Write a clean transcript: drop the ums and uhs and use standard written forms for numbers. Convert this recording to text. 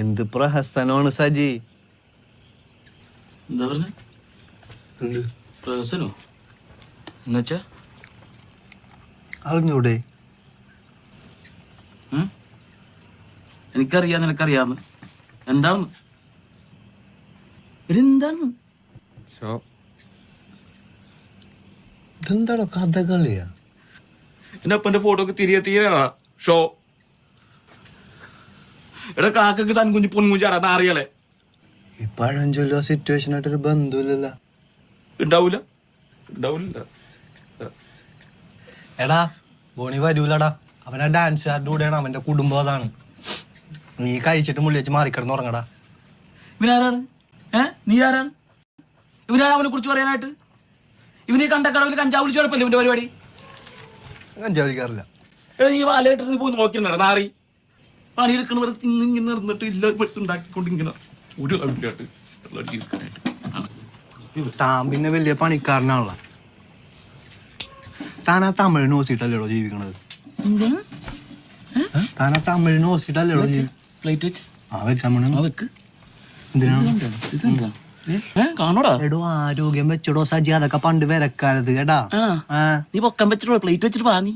എന്ത് പ്രഹസനമാണ് സജി. എന്താ പറഞ്ഞ പ്രഹസനോ എന്നുവെച്ചാ അറിഞ്ഞൂടെ? എനിക്കറിയാം, നിനക്കറിയാന്ന്. എന്താന്ന് ഇതെന്താന്ന്? ഇതെന്താണോ കഥകളിയാ? എന്റെ അപ്പന്റെ ഫോട്ടോ ഒക്കെ തിരികെ ഷോ. എടാ കാക്കക്ക് താൻ കുഞ്ഞു പൊൻകുഞ്ചാടാ അറിയാലേ. ഈ പഴഞ്ചൊല്ലോ സിറ്റുവേഷൻ ആയിട്ടൊരു ബന്ധമില്ലല്ലോ. ഉണ്ടാവൂല. എടാ ബോണി വരൂലടാ. അവനാ ഡാൻസുകാരുടെ കൂടെയാണ്, അവന്റെ കുടുംബം അതാണ്. നീ കഴിച്ചിട്ട് മുള്ളി വെച്ച് മാറിക്കിടന്ന് ഉറങ്ങടാ. ഇവനാരാണ്? നീ ആരാണ്? ഇവനാണ് അവനെ കുറിച്ച് പറയാനായിട്ട്? ഇവനെ കണ്ടക്കടവിൽ കഞ്ചാവ് വിളിച്ച് കുഴപ്പമില്ല ഇവന്റെ പരിപാടി. കഞ്ചാവിക്കാറില്ല. എടാ നീ വാലയിട്ട് നീ പോയി നോക്കിണ്ടാ നാറി. പണിയെടുക്കണവരെ ഇങ്ങനെ നടന്നിട്ട് ഇല്ല ഉണ്ടാക്കിക്കൊണ്ട് ഇങ്ങനെ ഒരു അഭിപ്രായമായിട്ട് താൻ പിന്നെ വലിയ പണിക്കാരനാണല്ലോ. താനാ തമിഴ് നോക്കിയിട്ടല്ലേടോ ജീവിക്കണത്? താനാ തമിഴ് നോക്കിയിട്ടല്ലേടോ പ്ലേറ്റ് വെച്ച് കാണോടാ. എടോ ആരോഗ്യം വെച്ചടോ സജി, അതൊക്കെ പണ്ട് വരക്കാലത്ത് കേട്ടാ. നീ പൊക്കാൻ പറ്റോ? പ്ലേറ്റ് വെച്ചിട്ട് വാ നീ.